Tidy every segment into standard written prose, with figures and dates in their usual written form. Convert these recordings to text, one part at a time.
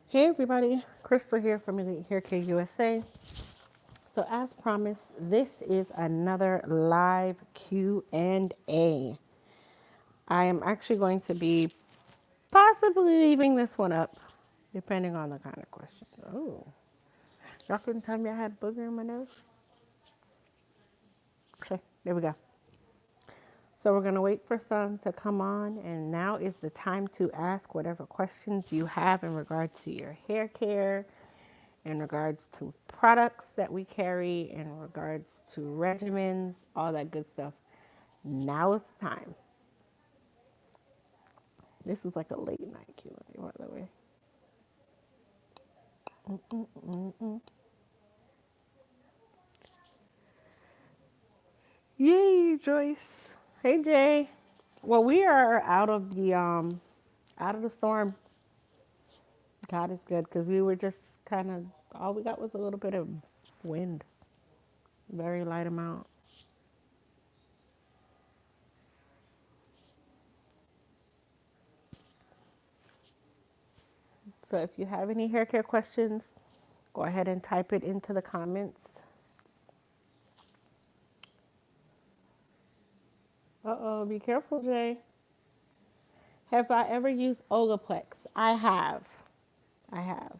Hey everybody, Crystal here from Elite Hair Care USA. So as promised, this is another live Q&A. I am actually going to be possibly leaving this one up, depending on the kind of question. Oh, y'all couldn't tell me I had booger in my nose? Okay, there we go. So we're gonna wait for some to come on, and now is the time to ask whatever questions you have in regard to your hair care, in regards to products that we carry, in regards to regimens, all that good stuff. Now is the time. This is like a late night Q&A, by the way. Yay, Joyce. Hey, Jay. Well, we are out of the storm. God is good because we were just kind of all we got was a little bit of wind, very light amount. So if you have any hair care questions, go ahead and type it into the comments. Uh-oh, be careful, Jay. Have I ever used Olaplex? I have. I have.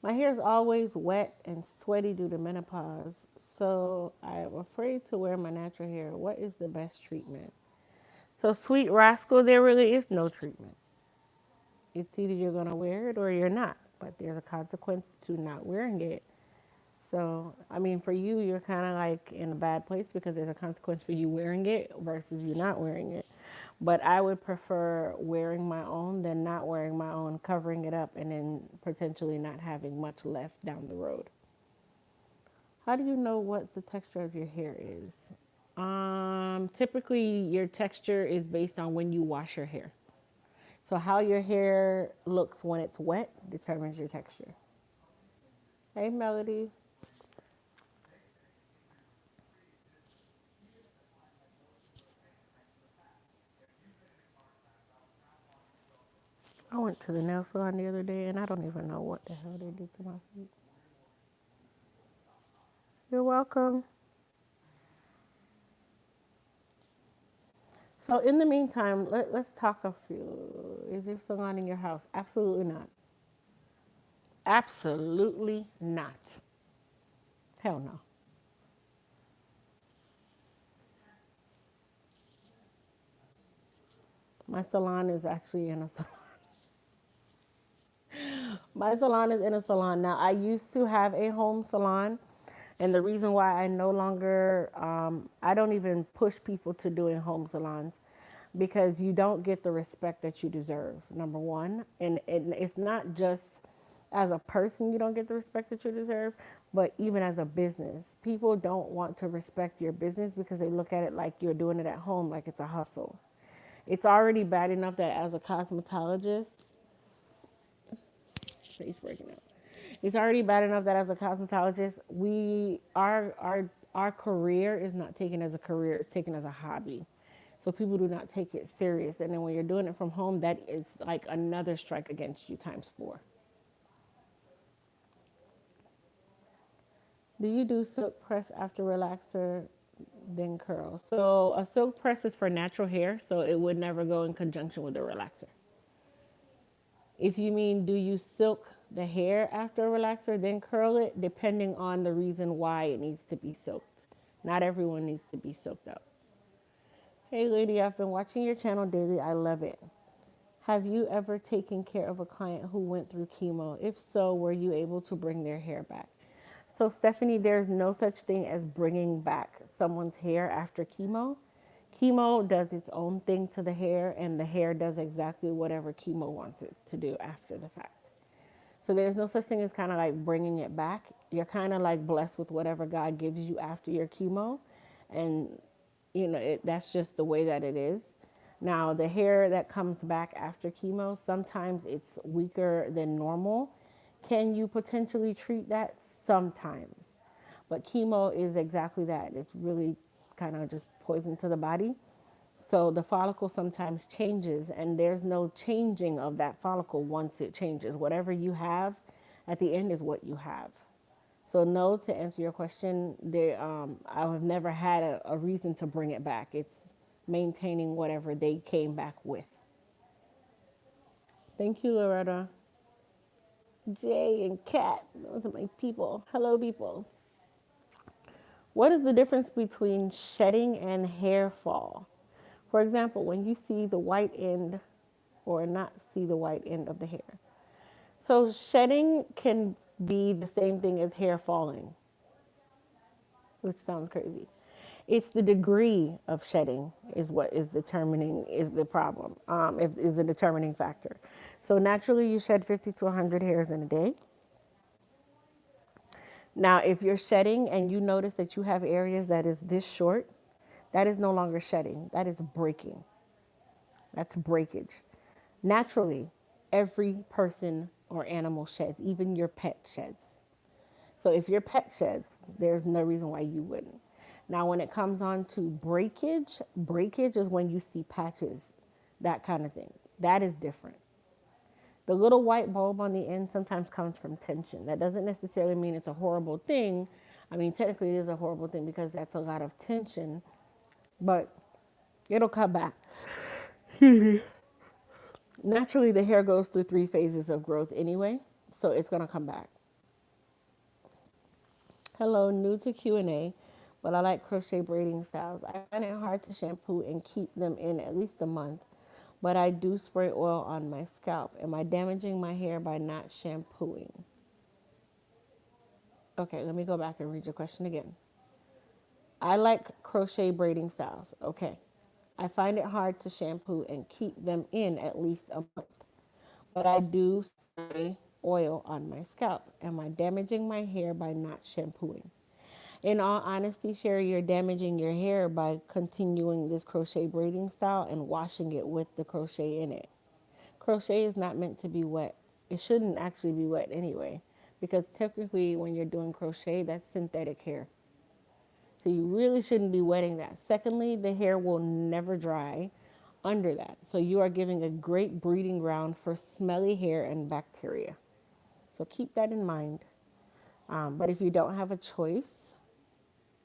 My hair is always wet and sweaty due to menopause, so I am afraid to wear my natural hair. What is the best treatment? So, sweet rascal, there really is no treatment. It's either you're going to wear it or you're not, but there's a consequence to not wearing it. So, I mean, for you, you're kind of like in a bad place because there's a consequence for you wearing it versus you not wearing it. But I would prefer wearing my own than not wearing my own, covering it up, and then potentially not having much left down the road. How do you know what the texture of your hair is? Typically, your texture is based on when you wash your hair. So, how your hair looks when it's wet determines your texture. Hey, Melody. I went to the nail salon the other day and I don't even know what the hell they did to my feet. You're welcome. So, in the meantime, let's talk a few. Is there salon in your house? Absolutely not. Absolutely not. Hell no. My salon is actually in a salon. My salon is in a salon. Now, I used to have a home salon. And the reason why I no longer, I don't even push people to doing home salons because you don't get the respect that you deserve, number one. And it's not just as a person, you don't get the respect that you deserve, but even as a business. People don't want to respect your business because they look at it like you're doing it at home, like it's a hustle. It's already bad enough that as a cosmetologist, he's breaking up. It's already bad enough that as a cosmetologist, our career is not taken as a career; it's taken as a hobby. So people do not take it serious, and then when you're doing it from home, that is like another strike against you times four. Do you do silk press after relaxer, then curl? So a silk press is for natural hair, so it would never go in conjunction with a relaxer. If you mean, do you silk the hair after a relaxer, then curl it, depending on the reason why it needs to be silked. Not everyone needs to be silked out. Hey, lady, I've been watching your channel daily. I love it. Have you ever taken care of a client who went through chemo? If so, were you able to bring their hair back? So, Stephanie, there's no such thing as bringing back someone's hair after chemo. Chemo does its own thing to the hair, and the hair does exactly whatever chemo wants it to do after the fact. So there's no such thing as kind of like bringing it back. You're kind of like blessed with whatever God gives you after your chemo. And, that's just the way that it is. Now, the hair that comes back after chemo, sometimes it's weaker than normal. Can you potentially treat that? Sometimes. But chemo is exactly that. It's really kind of just poison to the body. So the follicle sometimes changes, and there's no changing of that follicle once it changes. Whatever you have at the end is what you have. So no, to answer your question, I have never had a reason to bring it back. It's maintaining whatever they came back with. Thank you, Loretta. Jay and Kat, those are my people. Hello, people. What is the difference between shedding and hair fall? For example, when you see the white end or not see the white end of the hair. So shedding can be the same thing as hair falling, which sounds crazy. It's the degree of shedding is what is determining is the problem. Is a determining factor. So naturally, you shed 50 to 100 hairs in a day. Now, if you're shedding and you notice that you have areas that is this short, that is no longer shedding. That is breaking. That's breakage. Naturally, every person or animal sheds, even your pet sheds. So if your pet sheds, there's no reason why you wouldn't. Now, when it comes on to breakage, breakage is when you see patches, that kind of thing. That is different. The little white bulb on the end sometimes comes from tension. That doesn't necessarily mean it's a horrible thing. I mean, technically, it is a horrible thing because that's a lot of tension, but it'll come back. Naturally, the hair goes through 3 phases of growth anyway, so it's going to come back. Hello, new to Q&A, but I like crochet braiding styles. I find it hard to shampoo and keep them in at least a month, but I do spray oil on my scalp. Am I damaging my hair by not shampooing? Okay, let me go back and read your question again. I like crochet braiding styles. Okay. I find it hard to shampoo and keep them in at least a month, but I do spray oil on my scalp. Am I damaging my hair by not shampooing? In all honesty, Sherry, you're damaging your hair by continuing this crochet braiding style and washing it with the crochet in it. Crochet is not meant to be wet. It shouldn't actually be wet anyway, because typically when you're doing crochet, that's synthetic hair. So you really shouldn't be wetting that. Secondly, the hair will never dry under that. So you are giving a great breeding ground for smelly hair and bacteria. So keep that in mind. But if you don't have a choice,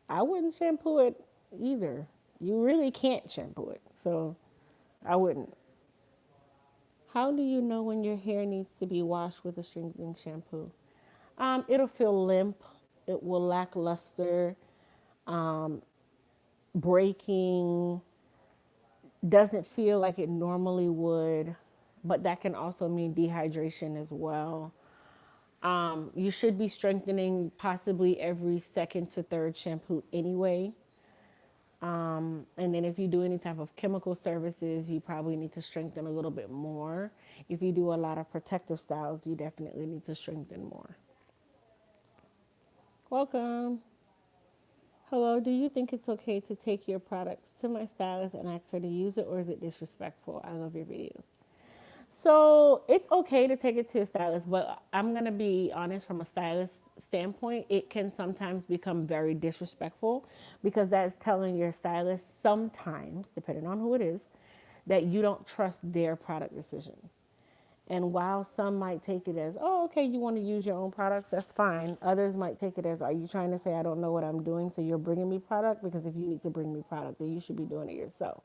I wouldn't shampoo it either. You really can't shampoo it. So I wouldn't. How do you know when your hair needs to be washed with a strengthening shampoo? It'll feel limp. It will lack luster, breaking, doesn't feel like it normally would, but that can also mean dehydration as well. You should be strengthening possibly every second to third shampoo anyway. And then if you do any type of chemical services, you probably need to strengthen a little bit more. If you do a lot of protective styles, you definitely need to strengthen more. Welcome. Hello, do you think it's okay to take your products to my stylist and ask her to use it, or is it disrespectful? I love your videos. So it's okay to take it to a stylist, but I'm going to be honest from a stylist standpoint, it can sometimes become very disrespectful because that's telling your stylist sometimes, depending on who it is, that you don't trust their product decision. And while some might take it as, oh, okay, you want to use your own products, that's fine. Others might take it as, are you trying to say I don't know what I'm doing, so you're bringing me product? Because if you need to bring me product, then you should be doing it yourself.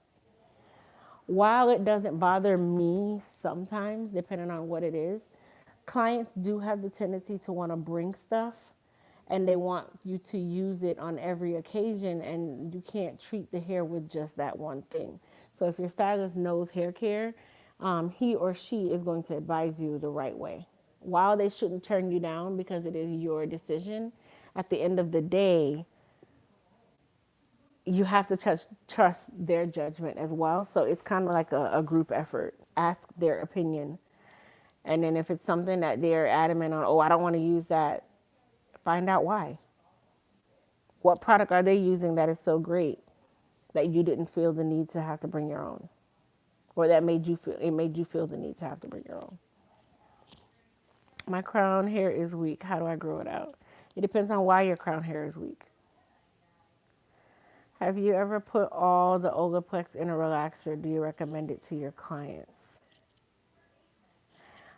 While it doesn't bother me sometimes, depending on what it is, clients do have the tendency to want to bring stuff and they want you to use it on every occasion, and you can't treat the hair with just that one thing. So if your stylist knows hair care, he or she is going to advise you the right way. While they shouldn't turn you down because it is your decision, at the end of the day, you have to trust their judgment as well. So it's kind of like a group effort. Ask their opinion. And then if it's something that they're adamant on, oh, I don't want to use that, find out why. What product are they using that is so great that you didn't feel the need to have to bring your own? Or that made you feel the need to have to bring your own. My crown hair is weak. How do I grow it out? It depends on why your crown hair is weak. Have you ever put all the Olaplex in a relaxer? Do you recommend it to your clients?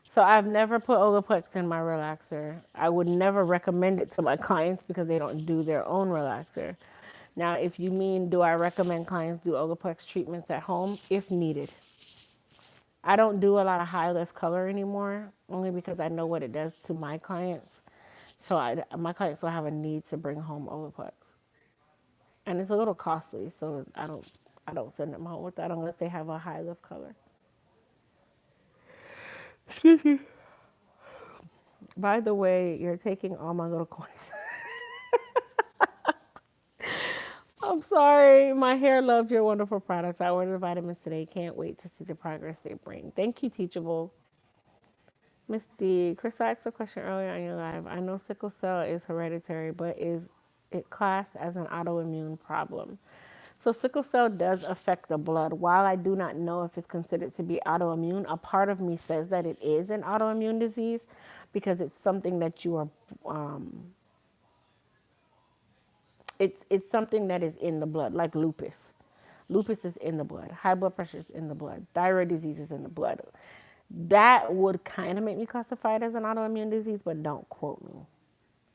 So I've never put Olaplex in my relaxer. I would never recommend it to my clients because they don't do their own relaxer. Now, if you mean, do I recommend clients do Olaplex treatments at home if needed? I don't do a lot of high lift color anymore, only because I know what it does to my clients. So my clients don't have a need to bring home Olaplex, and it's a little costly. So I don't send them home with that unless they have a high lift color. By the way, you're taking all my little coins. I'm sorry. My hair loves your wonderful products. I ordered vitamins today. Can't wait to see the progress they bring. Thank you, Teachable. Miss D, Chris asked a question earlier on your live. I know sickle cell is hereditary, but is it classed as an autoimmune problem? So sickle cell does affect the blood. While I do not know if it's considered to be autoimmune, a part of me says that it is an autoimmune disease because it's something that you are it's something that is in the blood, like lupus. Lupus is in the blood. High blood pressure is in the blood. Thyroid disease is in the blood. That would kind of make me classify it as an autoimmune disease, but don't quote me.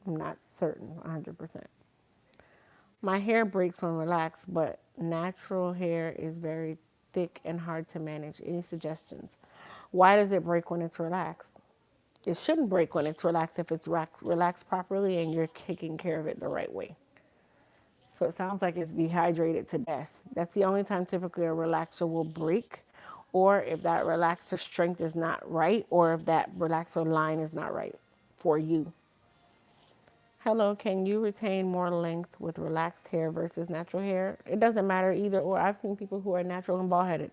I'm not certain 100%. My hair breaks when relaxed, but natural hair is very thick and hard to manage. Any suggestions? Why does it break when it's relaxed? It shouldn't break when it's relaxed if it's relaxed properly and you're taking care of it the right way. So it sounds like it's dehydrated to death. That's the only time typically a relaxer will break, or if that relaxer strength is not right, or if that relaxer line is not right for you. Hello, can you retain more length with relaxed hair versus natural hair? It doesn't matter either or. I've seen people who are natural and bald headed.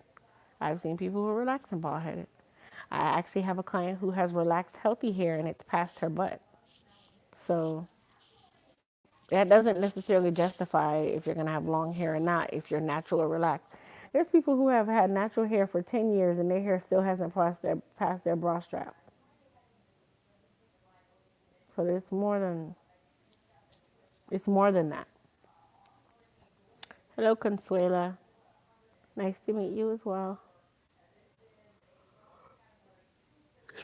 I've seen people who are relaxed and bald headed. I actually have a client who has relaxed healthy hair and it's past her butt. So that doesn't necessarily justify if you're going to have long hair or not, if you're natural or relaxed. There's people who have had natural hair for 10 years and their hair still hasn't passed their bra strap. So it's more than that. Hello, Consuela. Nice to meet you as well.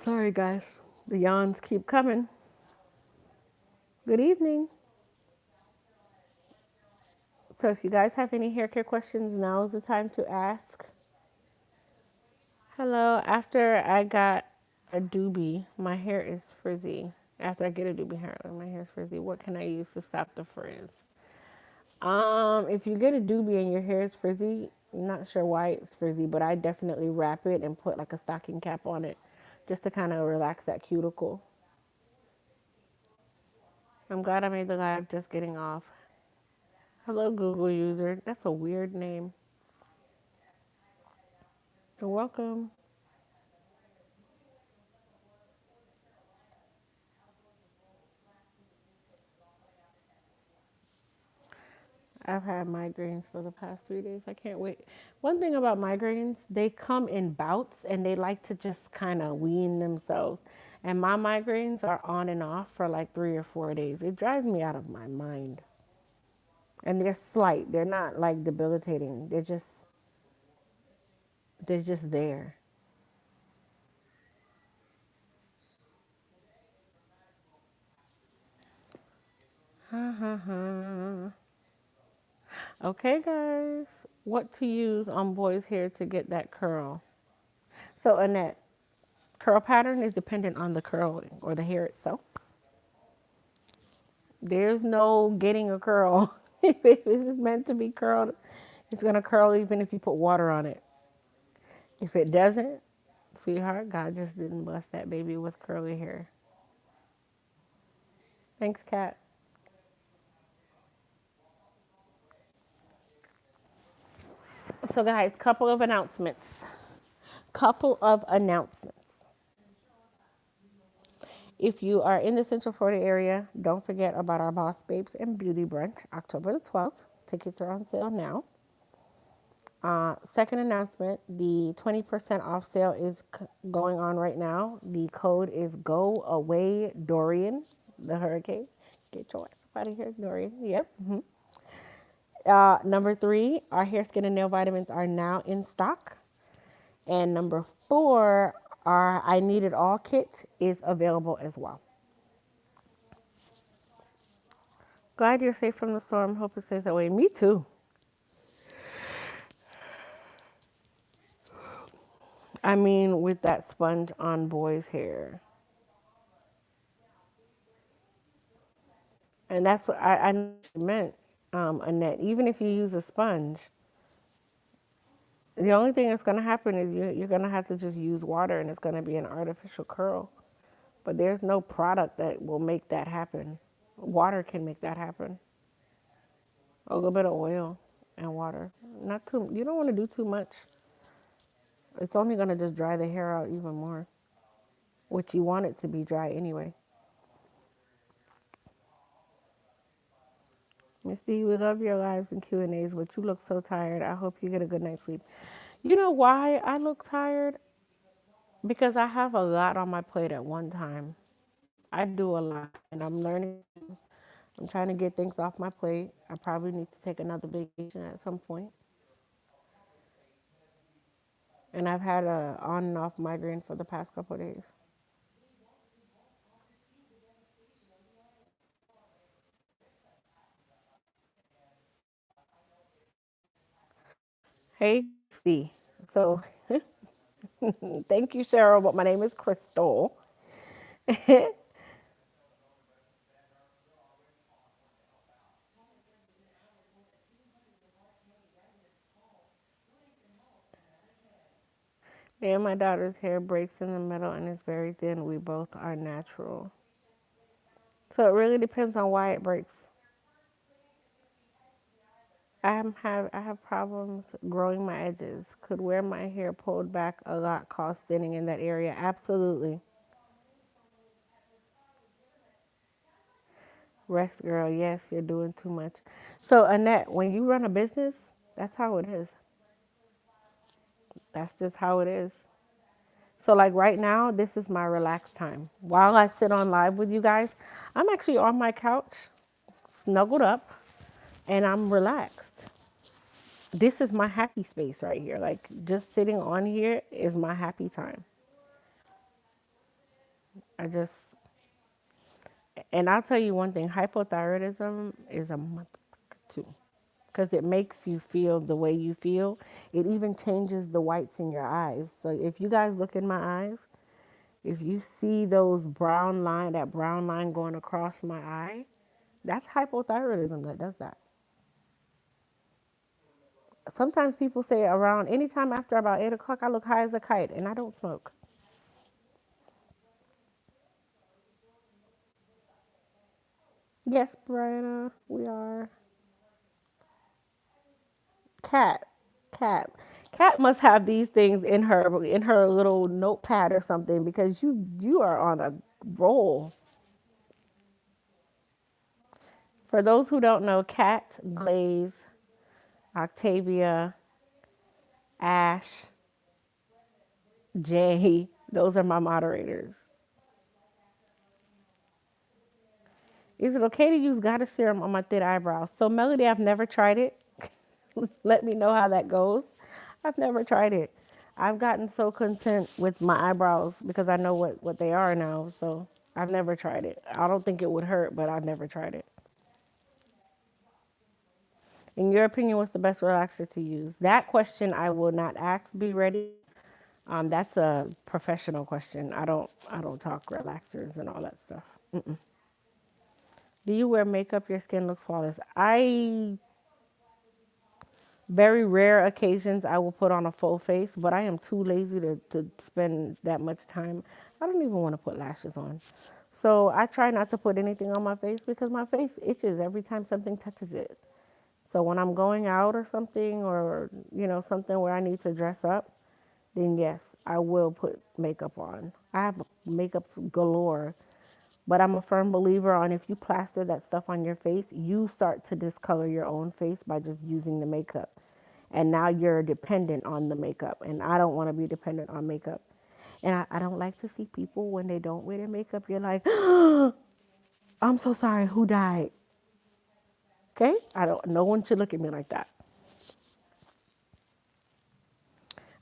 Sorry, guys. The yawns keep coming. Good evening. So if you guys have any hair care questions, now is the time to ask. Hello. After I got a doobie, my hair is frizzy. After I get a doobie hair, my hair is frizzy. What can I use to stop the frizz? If you get a doobie and your hair is frizzy, I'm not sure why it's frizzy, but I definitely wrap it and put like a stocking cap on it just to kind of relax that cuticle. I'm glad I made the live just getting off. Hello, Google user. That's a weird name. You're welcome. I've had migraines for the past 3 days. I can't wait. One thing about migraines, they come in bouts and they like to just kind of wean themselves. And my migraines are on and off for like 3 or 4 days. It drives me out of my mind. And they're slight. They're not like debilitating. They're just there. Okay, guys. What to use on boys' hair to get that curl? So, Annette, curl pattern is dependent on the curling or the hair itself. There's no getting a curl. If it is meant to be curled, it's going to curl even if you put water on it. If it doesn't, sweetheart, God just didn't bless that baby with curly hair. Thanks, Kat. So, guys, couple of announcements. Couple of announcements. If you are in the Central Florida area, don't forget about our Boss Babes and Beauty Brunch, October the 12th. Tickets are on sale now. Second announcement, the 20% off sale is going on right now. The code is Go Away Dorian, the hurricane. Get your ass out of here, Dorian. Yep. Number three, our hair, skin, and nail vitamins are now in stock. And number four, our I Need It All kit is available as well. Glad you're safe from the storm. Hope it stays that way. Me too. I mean, with that sponge on boys' hair. And that's what I know what you meant, Annette. Even if you use a sponge, the only thing that's going to happen is you're going to have to just use water and it's going to be an artificial curl. But there's no product that will make that happen. Water can make that happen. A little bit of oil and water. Not too, you don't want to do too much. It's only going to just dry the hair out even more, which you want it to be dry anyway. Misty, we love your lives and Q&As, but you look so tired. I hope you get a good night's sleep. You know why I look tired? Because I have a lot on my plate at one time. I do a lot, and I'm learning. I'm trying to get things off my plate. I probably need to take another vacation at some point. And I've had a on and off migraine for the past couple of days. Hey, Steve. So, thank you, Cheryl, but my name is Crystal. Me and my daughter's hair breaks in the middle and is very thin. We both are natural. So it really depends on why it breaks. I have problems growing my edges. Could wear my hair pulled back a lot cause thinning in that area. Absolutely. Rest girl, yes, you're doing too much. So Annette, when you run a business, that's how it is. That's just how it is. So like right now, this is my relaxed time. While I sit on live with you guys, I'm actually on my couch, snuggled up, and I'm relaxed. This is my happy space right here. Like just sitting on here is my happy time. I just And I'll tell you one thing, hypothyroidism is a motherfucker too. Because it makes you feel the way you feel. It even changes the whites in your eyes. So if you guys look in my eyes, if you see that brown line going across my eye, that's hypothyroidism that does that. Sometimes people say around anytime after about 8 o'clock, I look high as a kite, and I don't smoke. Yes, Brianna, we are. Cat, cat, cat must have these things in her little notepad or something because you are on a roll. For those who don't know, Cat, Glaze, Octavia, Ash, Jay, those are my moderators. Is it okay to use goddess serum on my thin eyebrows? So Melody, I've never tried it. Let me know how that goes. I've never tried it. I've gotten so content with my eyebrows because I know what they are now. So I've never tried it. I don't think it would hurt, but I've never tried it. In your opinion, what's the best relaxer to use? That question I will not ask. Be ready. That's a professional question. I don't talk relaxers and all that stuff. Do you wear makeup? Your skin looks flawless. I Very rare occasions I will put on a full face, but I am too lazy to spend that much time. I don't even want to put lashes on. So I try not to put anything on my face because my face itches every time something touches it. So when I'm going out or something, or something where I need to dress up, then yes, I will put makeup on. I have makeup galore, but I'm a firm believer on if you plaster that stuff on your face, you start to discolor your own face by just using the makeup. And now you're dependent on the makeup. And I don't want to be dependent on makeup. And I don't like to see people when they don't wear their makeup. You're like, I'm so sorry, who died? Okay? No one should look at me like that.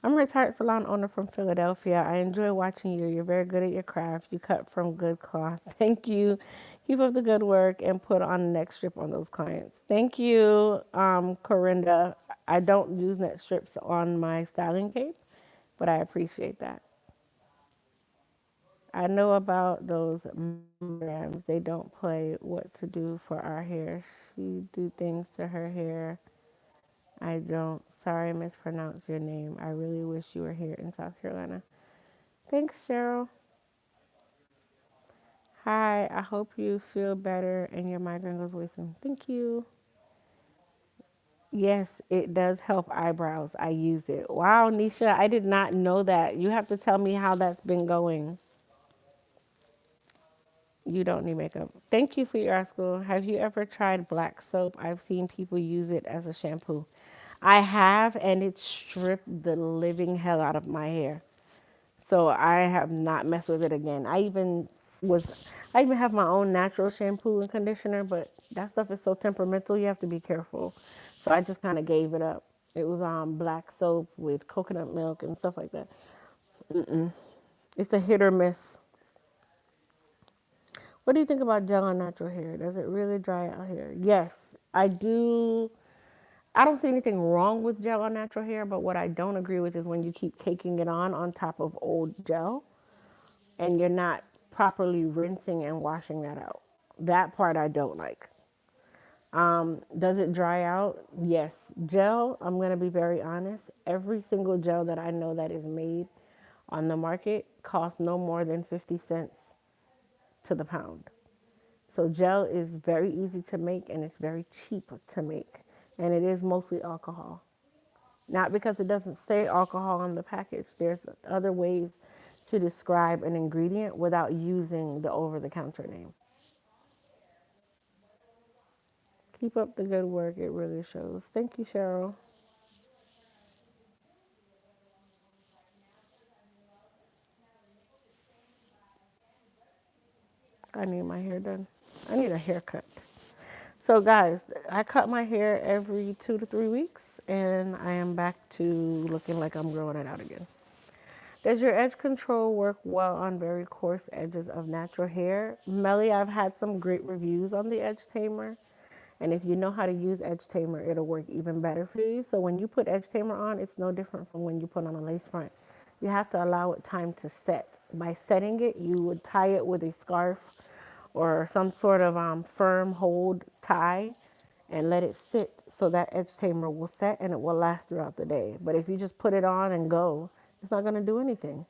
I'm a retired salon owner from Philadelphia. I enjoy watching you. You're very good at your craft. You cut from good cloth. Thank you. Keep up the good work and put on the neck strip on those clients. Thank you, Corinda. I don't use neck strips on my styling cape, but I appreciate that. I know about those mammograms. They don't play what to do for our hair. She do things to her hair. I don't. Sorry, I mispronounced your name. I really wish you were here in South Carolina. Thanks, Cheryl. Hi, I hope you feel better and your migraine goes away soon. Thank you. Yes, it does help eyebrows. I use it. Wow, Nisha, I did not know that. You have to tell me how that's been going. You don't need makeup. Thank you, sweet rascal. Have you ever tried black soap? I've seen people use it as a shampoo. I have, and it stripped the living hell out of my hair. So I have not messed with it again. I even have my own natural shampoo and conditioner, but that stuff is so temperamental. You have to be careful. So I just kind of gave it up. It was black soap with coconut milk and stuff like that. It's a hit or miss. What do you think about gel on natural hair? Does it really dry out hair? Yes, I do. I don't see anything wrong with gel on natural hair, but what I don't agree with is when you keep caking it on top of old gel and you're not properly rinsing and washing that out. That part I don't like. Does it dry out? Yes. Gel, I'm going to be very honest. Every single gel that I know that is made on the market costs no more than 50 cents to the pound. So gel is very easy to make and it's very cheap to make. And it is mostly alcohol. Not because it doesn't say alcohol on the package. There's other ways to describe an ingredient without using the over the counter name. Keep up the good work. It really shows. Thank you, Cheryl. I need my hair done. I need a haircut. So, guys, I cut my hair every 2 to 3 weeks, and I am back to looking like I'm growing it out again. Does your edge control work well on very coarse edges of natural hair? Melly, I've had some great reviews on the Edge Tamer. And if you know how to use Edge Tamer, it'll work even better for you. So when you put Edge Tamer on, it's no different from when you put on a lace front. You have to allow it time to set. By setting it, you would tie it with a scarf or some sort of firm hold tie and let it sit so that Edge Tamer will set and it will last throughout the day. But if you just put it on and go, it's not going to do anything.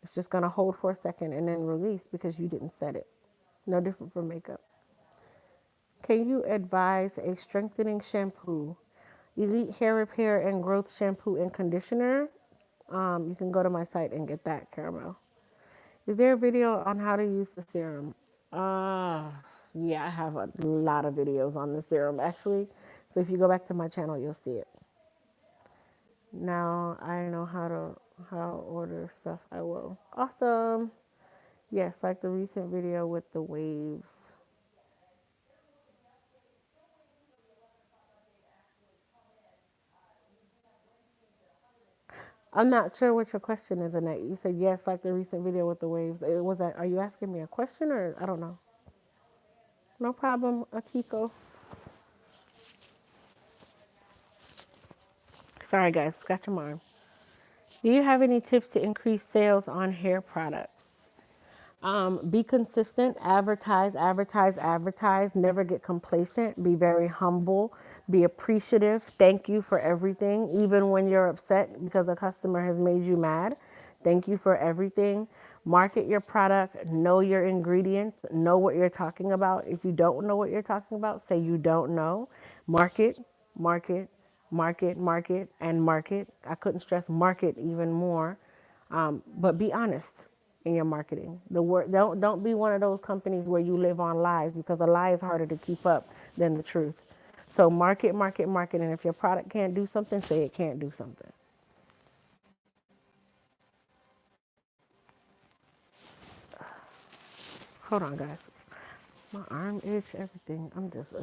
It's just going to hold for a second and then release because you didn't set it. No different from makeup. Can you advise a strengthening shampoo, Elite Hair Repair and Growth Shampoo and Conditioner? You can go to my site and get that, Caramel. Is there a video on how to use the serum? Uh, yeah, I have a lot of videos on the serum actually. So if you go back to my channel, you'll see it. Now I know how to order stuff. I will. Awesome. Yes, like the recent video with the waves. I'm not sure what your question is, Annette. You said yes, like the recent video with the waves. It was that. Are you asking me a question or I don't know? No problem, Akiko. Sorry, guys, got your mind. Do you have any tips to increase sales on hair products? Be consistent, advertise, advertise, advertise. Never get complacent. Be very humble. Be appreciative. Thank you for everything, even when you're upset because a customer has made you mad. Thank you for everything. Market your product. Know your ingredients. Know what you're talking about. If you don't know what you're talking about, say you don't know. Market, market, market, market, and market. I couldn't stress market even more. But be honest in your marketing. The word don't be one of those companies where you live on lies because a lie is harder to keep up than the truth. So market, market, market, and if your product can't do something, say it can't do something. Hold on, guys. My arm itch, everything. I'm just.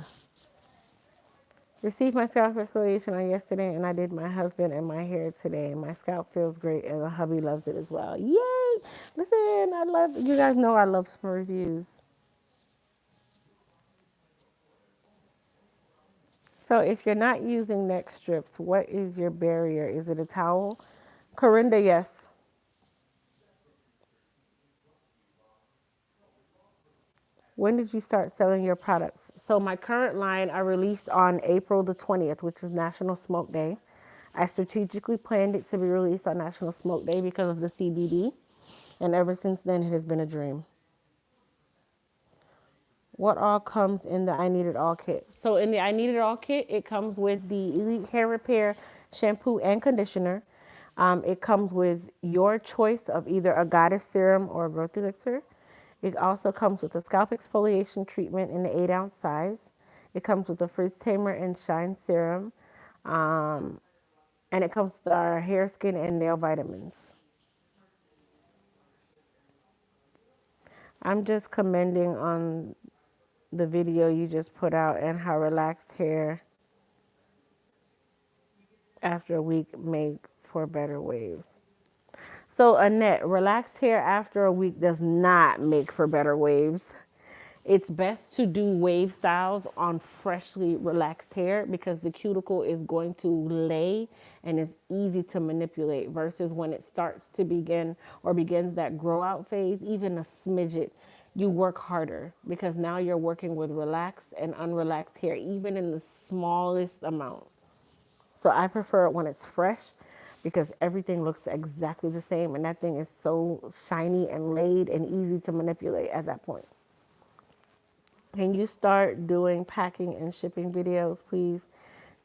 Received my scalp exfoliation on yesterday, and I did my husband and my hair today. My scalp feels great, and the hubby loves it as well. Yay! Listen, I love you guys know I love some reviews. So if you're not using neck strips, what is your barrier? Is it a towel? Corinda, yes. When did you start selling your products? So my current line I released on April the 20th, which is National Smoke Day. I strategically planned it to be released on National Smoke Day because of the CBD, and ever since then it has been a dream. What all comes in the I Need It All kit? So in the I Need It All kit, it comes with the Elite Hair Repair shampoo and conditioner. It comes with your choice of either a goddess serum or a growth elixir. It also comes with a scalp exfoliation treatment in the 8-ounce size. It comes with a frizz tamer and shine serum. Um, and it comes with our hair, skin, and nail vitamins. I'm just commending on the video you just put out and how relaxed hair after a week make for better waves. So Annette, relaxed hair after a week does not make for better waves. It's best to do wave styles on freshly relaxed hair because the cuticle is going to lay and is easy to manipulate versus when it starts to begin or begins that grow out phase, even a smidget, you work harder because now you're working with relaxed and unrelaxed hair, even in the smallest amount. So I prefer it when it's fresh because everything looks exactly the same and that thing is so shiny and laid and easy to manipulate at that point. Can you start doing packing and shipping videos, please?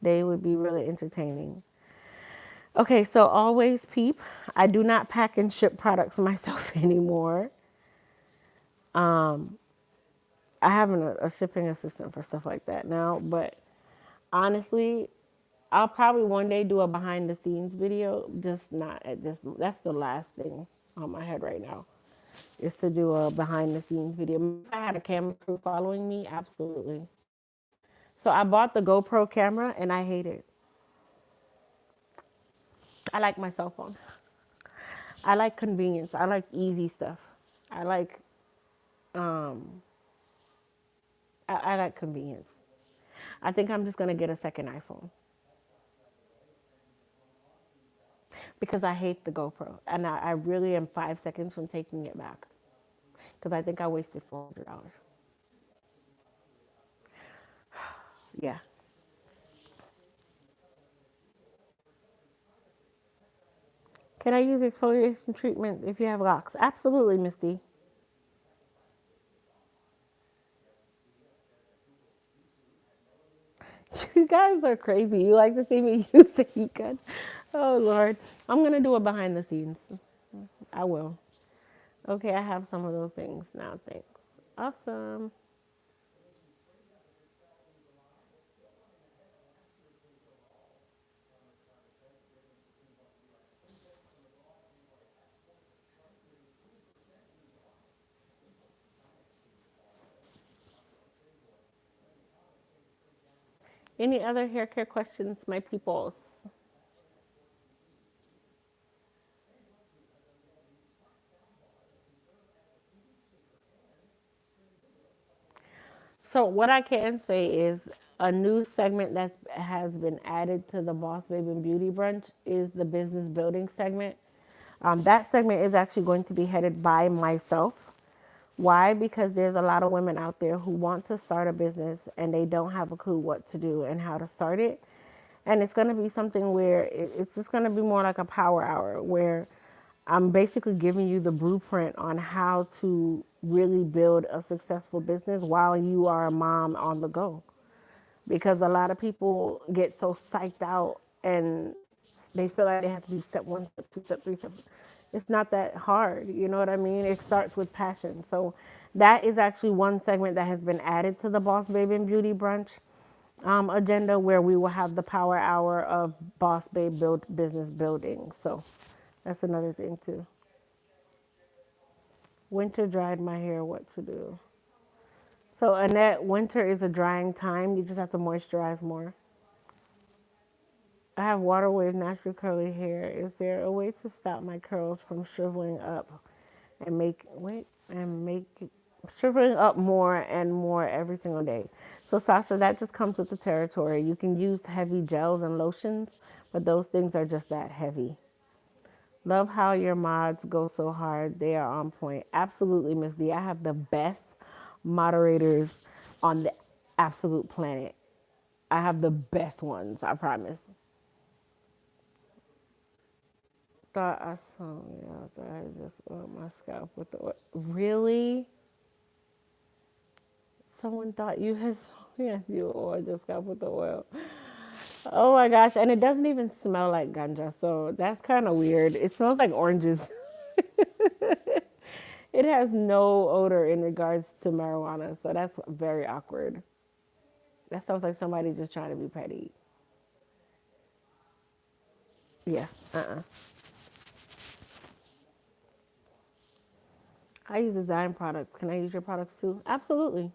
They would be really entertaining. Okay, so always peep. I do not pack and ship products myself anymore. I have a shipping assistant for stuff like that now, but honestly, I'll probably one day do a behind the scenes video, just not at this. That's the last thing on my head right now is to do a behind the scenes video. If I had a camera crew following me, absolutely. So I bought the GoPro camera and I hate it. I like my cell phone. I like convenience. I like easy stuff. I like um I like convenience. I think I'm just gonna get a second iPhone because I hate the GoPro and I really am 5 seconds from taking it back because I think I wasted $400. Yeah. Can I use exfoliation treatment if you have locks? Absolutely, Misty. You guys are crazy. You like to see me use the heat gun. Oh Lord. I'm gonna do it behind the scenes. I will. Okay, I have some of those things now. Thanks. Awesome. Any other hair care questions, my peoples? So what I can say is a new segment that has been added to the Boss Baby and Beauty Brunch is the business building segment. That segment is actually going to be headed by myself. Why? Because there's a lot of women out there who want to start a business and they don't have a clue what to do and how to start it. And it's going to be something where it's just going to be more like a power hour where I'm basically giving you the blueprint on how to really build a successful business while you are a mom on the go. Because a lot of people get so psyched out and they feel like they have to do step one, step two, step three, step. It's not that hard. You know what I mean? It starts with passion. So that is actually one segment that has been added to the Boss Babe and Beauty Brunch agenda where we will have the power hour of Boss Babe build business building. So that's another thing too. Winter dried my hair. What to do? So Annette, winter is a drying time. You just have to moisturize more. I have water wave natural curly hair. Is there a way to stop my curls from shriveling up and make shriveling up more and more every single day? So Sasha, that just comes with the territory. You can use heavy gels and lotions, but those things are just that heavy. Love how your mods go so hard. They are on point. Absolutely, Miss D. I have the best moderators on the absolute planet. I have the best ones, I promise. Thought I saw, yeah, thought I just oiled my scalp with the oil. Really? Someone thought you had, yes, you oiled your scalp with the oil. Oh my gosh, and it doesn't even smell like ganja, so that's kind of weird. It smells like oranges. It has no odor in regards to marijuana, so that's very awkward. That sounds like somebody just trying to be petty. Yeah, uh-uh. I use design products. Can I use your products too? Absolutely.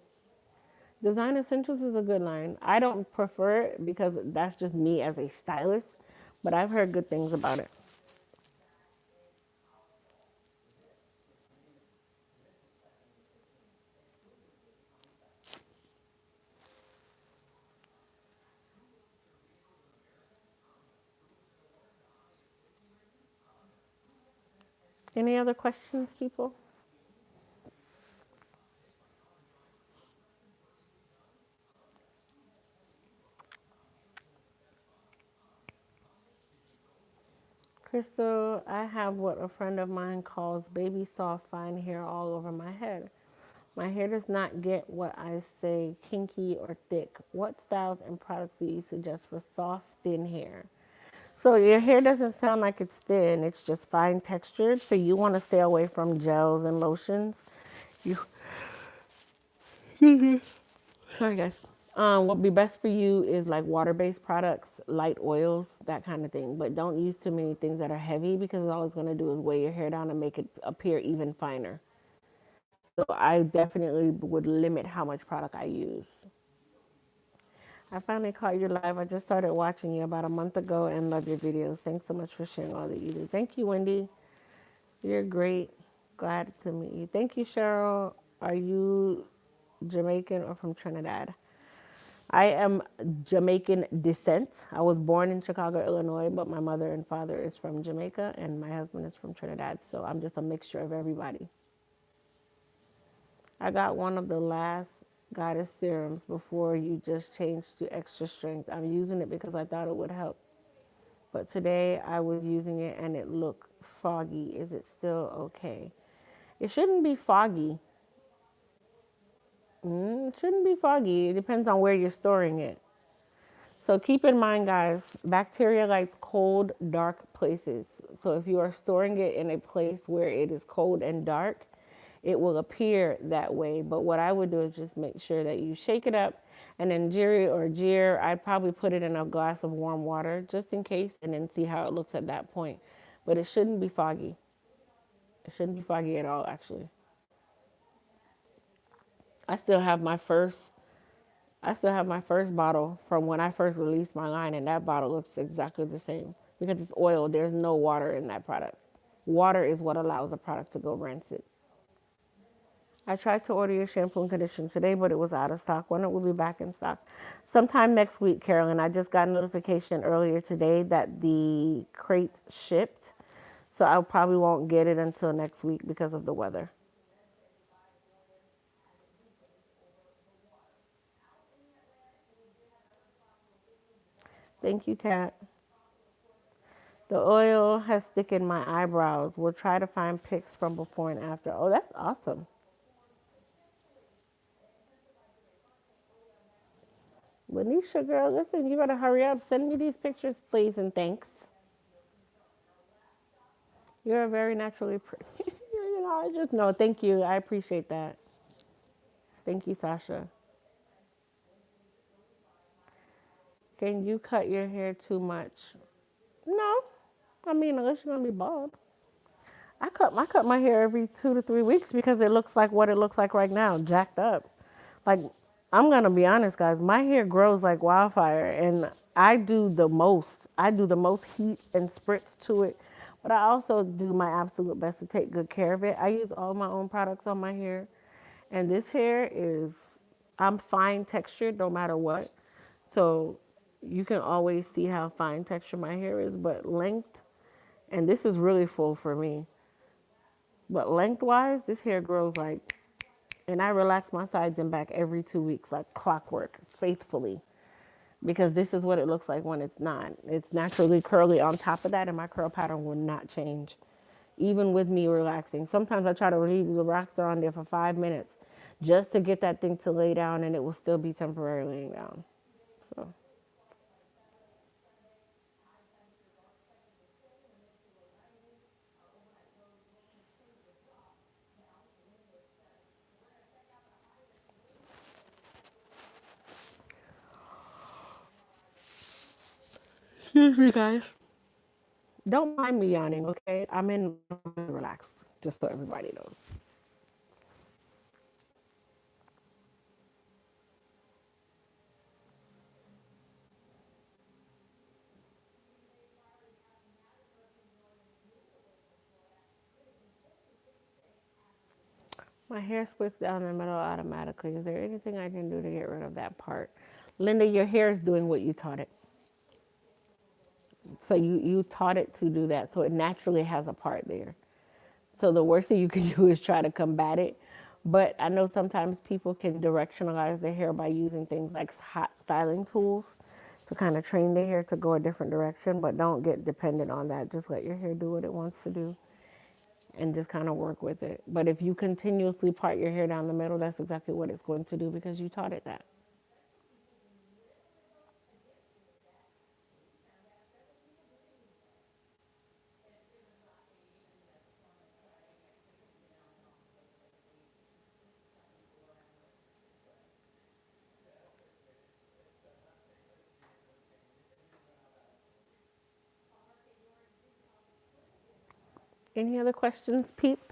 Design Essentials is a good line. I don't prefer it because that's just me as a stylist, but I've heard good things about it. Any other questions, people? Crystal, I have what a friend of mine calls baby soft fine hair all over my head. My hair does not get what I say kinky or thick. What styles and products do you suggest for soft, thin hair? So your hair doesn't sound like it's thin, it's just fine textured. So you want to stay away from gels and lotions. You Sorry, guys. What would be best for you is like water-based products, light oils, that kind of thing. But don't use too many things that are heavy because all it's going to do is weigh your hair down and make it appear even finer. So I definitely would limit how much product I use. I finally caught you live. I just started watching you about a month ago and love your videos. Thanks so much for sharing all that you do. Thank you, Wendy. You're great. Glad to meet you. Thank you, Cheryl. Are you Jamaican or from Trinidad? I am Jamaican descent. I was born in Chicago, Illinois, but my mother and father is from Jamaica and my husband is from Trinidad. So I'm just a mixture of everybody. I got one of the last goddess serums before you just changed to extra strength. I'm using it because I thought it would help. But today I was using it and it looked foggy. Is it still okay? It shouldn't be foggy. It shouldn't be foggy. It depends on where you're storing it. So keep in mind, guys, bacteria likes cold, dark places. So if you are storing it in a place where it is cold and dark, it will appear that way. But what I would do is just make sure that you shake it up and then Jiri or Jir, I'd probably put it in a glass of warm water just in case and then see how it looks at that point. But it shouldn't be foggy. It shouldn't be foggy at all, actually. I still have my first I still have my first bottle from when I first released my line, and that bottle looks exactly the same because it's oil. There's no water in that product. Water is what allows a product to go rancid. I tried to order your shampoo and conditioner today, but it was out of stock. When it will be back in stock? Sometime next week, Carolyn. I just got a notification earlier today that the crate shipped, so I probably won't get it until next week because of the weather. Thank you, Kat. The oil has thickened my eyebrows. We'll try to find pics from before and after. Oh, that's awesome. Lanisha, girl, listen, you better hurry up. Send me these pictures, please, and thanks. You're very naturally pretty. I just know. Thank you. I appreciate that. Thank you, Sasha. Can you cut your hair too much? No. I mean, unless you're gonna be bald. I cut my hair every 2 to 3 weeks because it looks like what it looks like right now, jacked up. Like I'm gonna be honest, guys. My hair grows like wildfire, and I do the most heat and spritz to it, but I also do my absolute best to take good care of it. I use all my own products on my hair, and this hair is, I'm fine textured no matter what. So you can always see how fine texture my hair is, but length, and this is really full for me, but lengthwise, this hair grows like, and I relax my sides and back every 2 weeks like clockwork, faithfully, because this is what it looks like when it's not. It's naturally curly on top of that, and my curl pattern will not change, even with me relaxing. Sometimes I try to leave the relaxer on there for 5 minutes just to get that thing to lay down, and it will still be temporarily laying down. So, excuse me, guys. Don't mind me yawning, okay? I'm in relaxed, just so everybody knows. My hair splits down in the middle automatically. Is there anything I can do to get rid of that part? Linda, your hair is doing what you taught it. So you taught it to do that. So it naturally has a part there. So the worst thing you can do is try to combat it. But I know sometimes people can directionalize their hair by using things like hot styling tools to kind of train their hair to go a different direction. But don't get dependent on that. Just let your hair do what it wants to do and just kind of work with it. But if you continuously part your hair down the middle, that's exactly what it's going to do because you taught it that. Any other questions, Peep?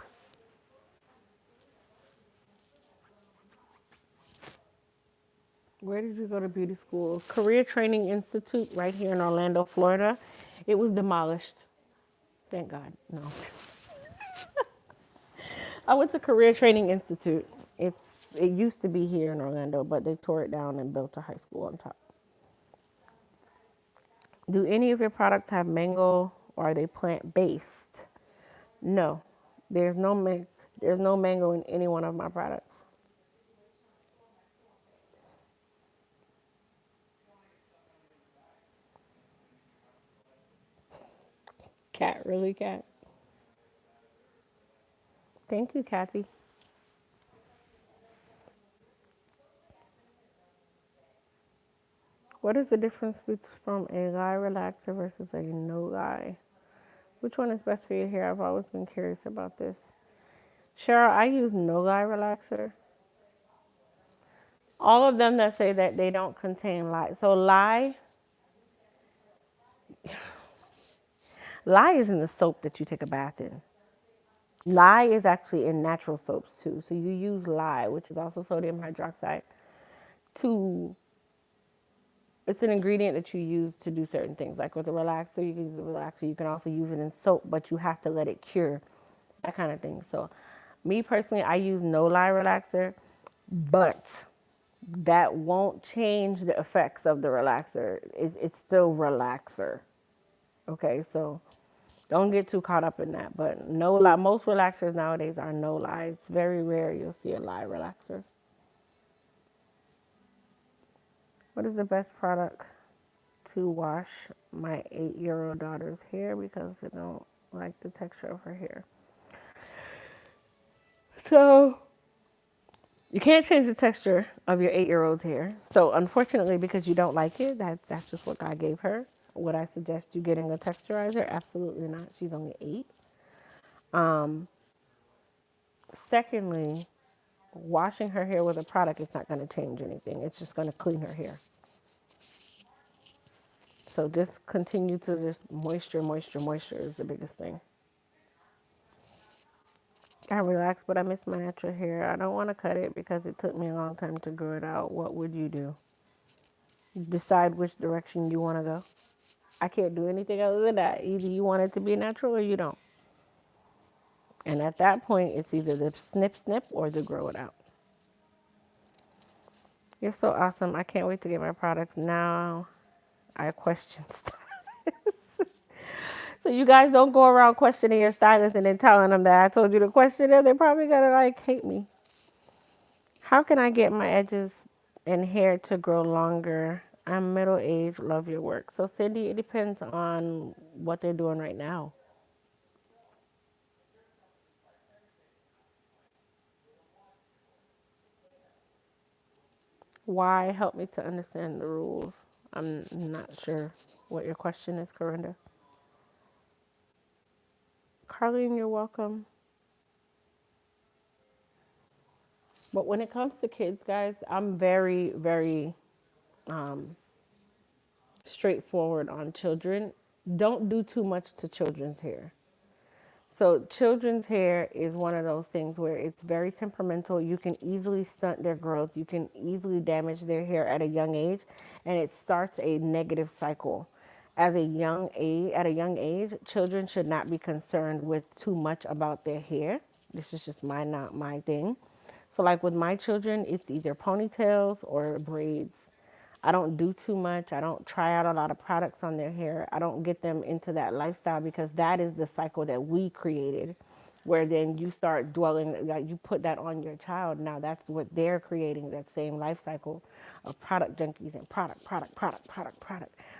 Where did you go to beauty school? Career Training Institute right here in Orlando, Florida. It was demolished. Thank God. No. I went to Career Training Institute. It used to be here in Orlando, but they tore it down and built a high school on top. Do any of your products have mango or are they plant based? No. There's no there's no mango in any one of my products. Cat, really, cat. Thank you, Kathy. What is the difference from a lye relaxer versus a no lye? Which one is best for your hair? I've always been curious about this. Cheryl, I use no lye relaxer. All of them that say that they don't contain lye. So lye is in the soap that you take a bath in. Lye is actually in natural soaps too. So you use lye, which is also sodium hydroxide, to it's an ingredient that you use to do certain things. Like with a relaxer, you can use a relaxer. You can also use it in soap, but you have to let it cure, that kind of thing. So, me personally, I use no lye relaxer, but that won't change the effects of the relaxer. It's still relaxer. Okay, so don't get too caught up in that. But no lye, most relaxers nowadays are no lye. It's very rare you'll see a lye relaxer. What is the best product to wash my 8-year-old daughter's hair because I don't like the texture of her hair? So you can't change the texture of your 8-year-old's hair. So unfortunately, because you don't like it, that's just what God gave her. Would I suggest you getting a texturizer? Absolutely not. She's only 8. Secondly, washing her hair with a product is not going to change anything. It's just going to clean her hair. So just continue to just moisture is the biggest thing. I relax, but I miss my natural hair. I don't want to cut it because it took me a long time to grow it out. What would you do? Decide which direction you want to go. I can't do anything other than that. Either you want it to be natural or you don't. And at that point, it's either the snip snip or the grow it out. You're so awesome. I can't wait to get my products now. I question stuff. So you guys don't go around questioning your stylist and then telling them that I told you to question it. They're probably gonna like hate me. How can I get my edges and hair to grow longer? I'm middle aged, love your work. So Cindy, it depends on what they're doing right now. Why? Help me to understand the rules. I'm not sure what your question is, Corinda. Carlene, you're welcome. But when it comes to kids, guys, I'm very, very straightforward on children. Don't do too much to children's hair. So, children's hair is one of those things where it's very temperamental. You can easily stunt their growth. You can easily damage their hair at a young age, and it starts a negative cycle. At a young age, children should not be concerned with too much about their hair. This is just my not my thing. So, like with my children, it's either ponytails or braids. I don't do too much. I don't try out a lot of products on their hair. I don't get them into that lifestyle because that is the cycle that we created, where then you start dwelling, like you put that on your child. Now that's what they're creating, that same life cycle of product junkies and product.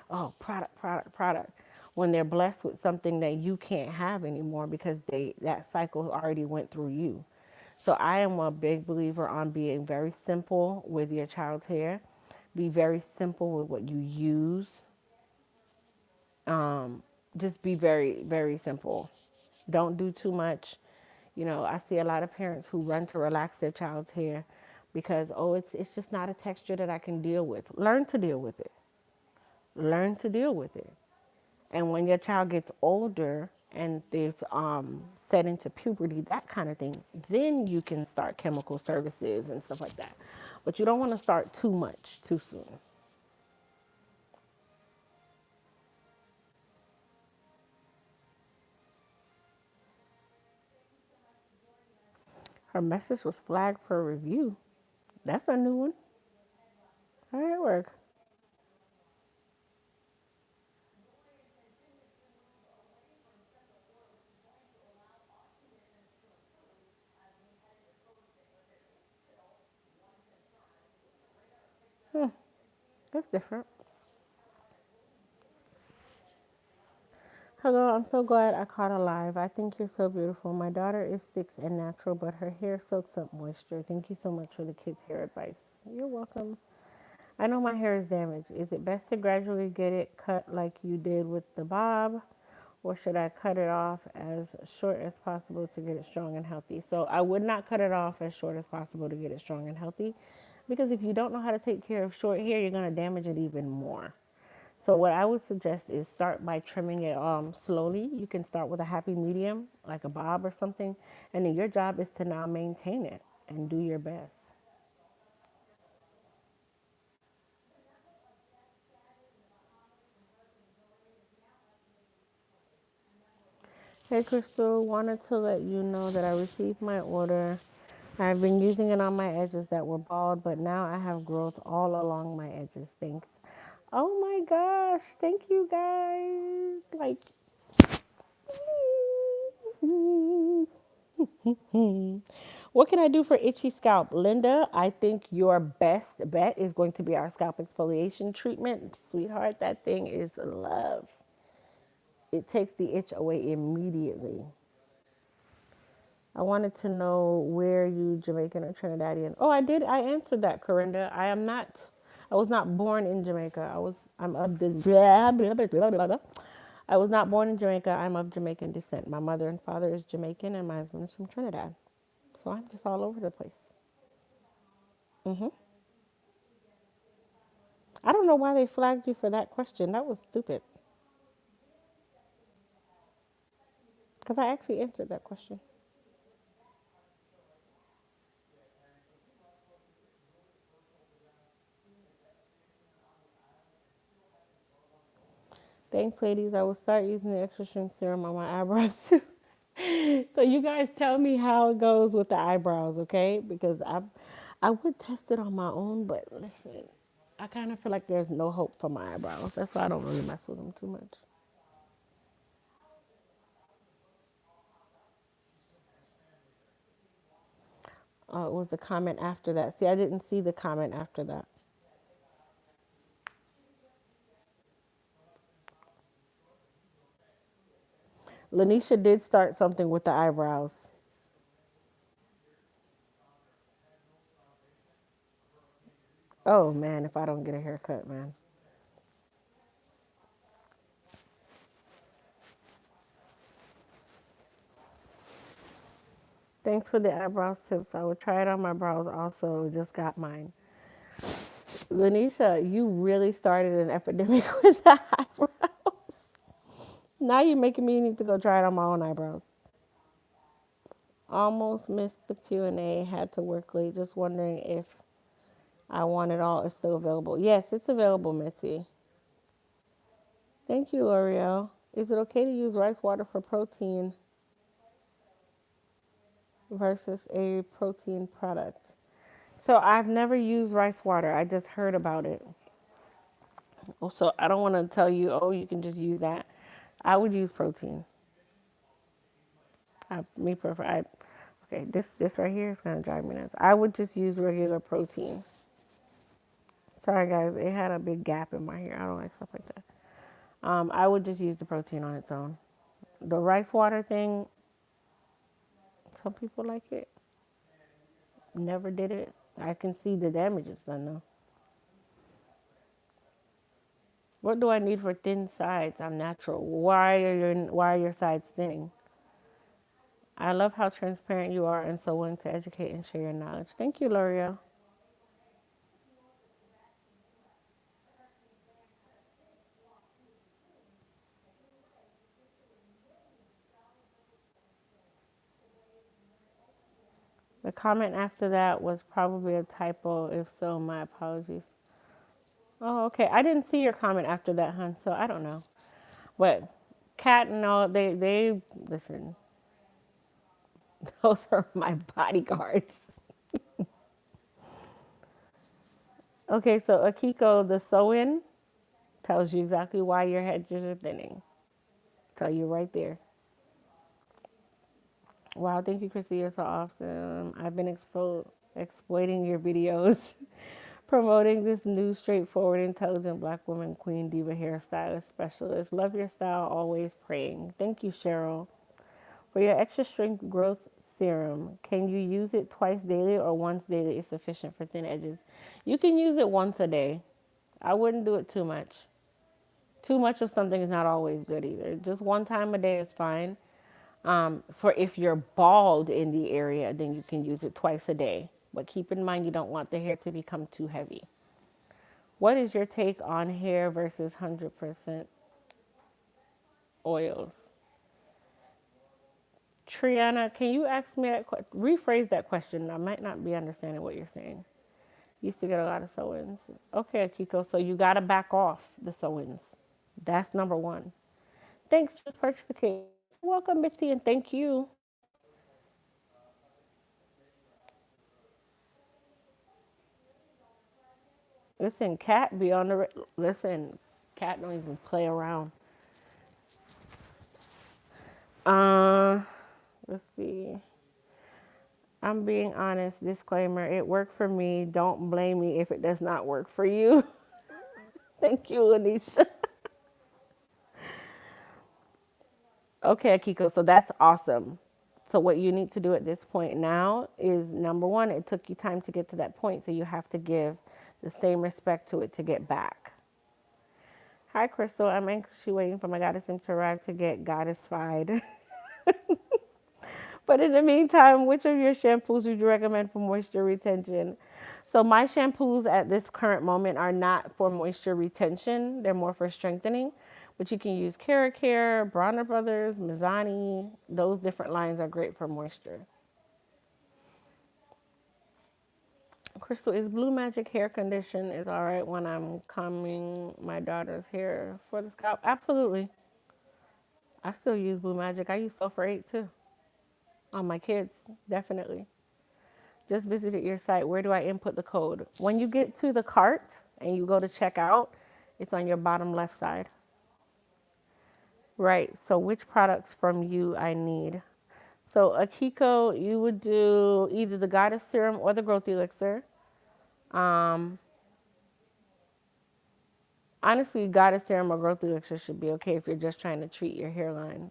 Oh, product. When they're blessed with something that you can't have anymore because that cycle already went through you. So I am a big believer on being very simple with your child's hair. Be very simple with what you use. Just be very, very simple. Don't do too much. You know, I see a lot of parents who run to relax their child's hair because, oh, it's just not a texture that I can deal with. Learn to deal with it. Learn to deal with it. And when your child gets older and they've set into puberty, that kind of thing, then you can start chemical services and stuff like that. But you don't want to start too much too soon. Her message was flagged for review. That's a new one. How did it work? That's different. Hello, I'm so glad I caught a live. I think you're so beautiful. My daughter is 6 and natural, but her hair soaks up moisture. Thank you so much for the kids' hair advice. You're welcome. I know my hair is damaged. Is it best to gradually get it cut like you did with the bob? Or should I cut it off as short as possible to get it strong and healthy? So I would not cut it off as short as possible to get it strong and healthy because if you don't know how to take care of short hair, you're going to damage it even more. So what I would suggest is start by trimming it slowly. You can start with a happy medium, like a bob or something, and then your job is to now maintain it and do your best. Hey Crystal, wanted to let you know that I received my order. I've been using it on my edges that were bald, but now I have growth all along my edges. Thanks. Oh my gosh, thank you guys. Like, what can I do for itchy scalp? Linda, I think your best bet is going to be our scalp exfoliation treatment. Sweetheart, that thing is love. It takes the itch away immediately. I wanted to know where you Jamaican or Trinidadian. Oh, I did. I answered that, Corinda. I am not. I was not born in Jamaica. I'm of the blah, blah, blah, blah, blah, blah. I was not born in Jamaica. I'm of Jamaican descent. My mother and father is Jamaican, and my husband is from Trinidad. So I'm just all over the place. I don't know why they flagged you for that question. That was stupid. Because I actually answered that question. Thanks, ladies. I will start using the extra strength serum on my eyebrows too. So you guys tell me how it goes with the eyebrows, okay? Because I would test it on my own, but listen, I kind of feel like there's no hope for my eyebrows. That's why I don't really mess with them too much. Oh, it was the comment after that. See, I didn't see the comment after that. Lanisha did start something with the eyebrows. Oh man, if I don't get a haircut, man. Thanks for the eyebrows tips. I would try it on my brows also. Just got mine. Lanisha, you really started an epidemic with the eyebrows. Now you're making me need to go try it on my own eyebrows. Almost missed the Q&A. Had to work late. Just wondering if I want it all. It's still available. Yes, it's available, Mitzi. Thank you, L'Oreal. Is it okay to use rice water for protein versus a protein product? So I've never used rice water. I just heard about it. So I don't want to tell you, oh, you can just use that. I would use protein. Me prefer. Okay, this right here is gonna drive me nuts. I would just use regular protein. Sorry guys, it had a big gap in my hair. I don't like stuff like that. I would just use the protein on its own. The rice water thing, some people like it. Never did it. I can see the damage it's done though. What do I need for thin sides? I'm natural. Why are your sides thinning? I love how transparent you are and so willing to educate and share your knowledge. Thank you, L'Oreal. The comment after that was probably a typo. If so, my apologies. Oh, okay. I didn't see your comment after that, hon, so I don't know. But Cat and all, they listen, those are my bodyguards. Okay, so Akiko, the sew-in tells you exactly why your hedges are thinning. Tell you right there. Wow, thank you, Chrissy. You're so awesome. I've been exploiting your videos, promoting this new, straightforward, intelligent Black woman, Queen Diva hairstylist specialist. Love your style, always praying. Thank you, Cheryl. For your extra strength growth serum, can you use it twice daily or once daily is sufficient for thin edges? You can use it once a day. I wouldn't do it too much. Too much of something is not always good either. Just one time a day is fine. For if you're bald in the area, then you can use it twice a day. But keep in mind, you don't want the hair to become too heavy. What is your take on hair versus 100% oils? Triana, can you ask me that? Rephrase that question. I might not be understanding what you're saying. Used to get a lot of sew-ins. Okay, Kiko. So you gotta back off the sew-ins. That's number one. Thanks. Just purchase the cake. Welcome, Mitzi, and thank you. Listen, Cat be on the. Listen, Cat don't even play around. Uh, let's see. I'm being honest. Disclaimer: it worked for me. Don't blame me if it does not work for you. Thank you, Anisha. Okay, Kiko. So that's awesome. So what you need to do at this point now is number one. It took you time to get to that point, so you have to give the same respect to it to get back. Hi, Crystal. I'm anxiously waiting for my goddess sim to arrive to get goddessified. But in the meantime, which of your shampoos would you recommend for moisture retention? So my shampoos at this current moment are not for moisture retention. They're more for strengthening. But you can use Care, Bronner Brothers, Mizani. Those different lines are great for moisture. Crystal, is Blue Magic hair condition is all right when I'm combing my daughter's hair for the scalp? Absolutely. I still use Blue Magic. I use Sulfur 8 too on my kids, definitely. Just visited your site. Where do I input the code? When you get to the cart and you go to check out, it's on your bottom left side. Right. So which products from you I need? So Akiko, you would do either the Goddess Serum or the Growth Elixir. Um, Honestly, Goddess Serum or Growth Elixir should be okay if you're just trying to treat your hairline.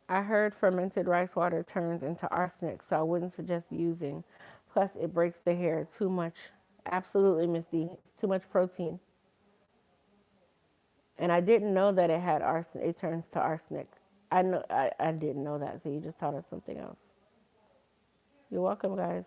I heard fermented rice water turns into arsenic, so I wouldn't suggest using. Plus, it breaks the hair too much. Absolutely, Miss D. It's too much protein. And I didn't know that it had arsenic. It turns to arsenic. I didn't know that, so you just taught us something else. You're welcome, guys.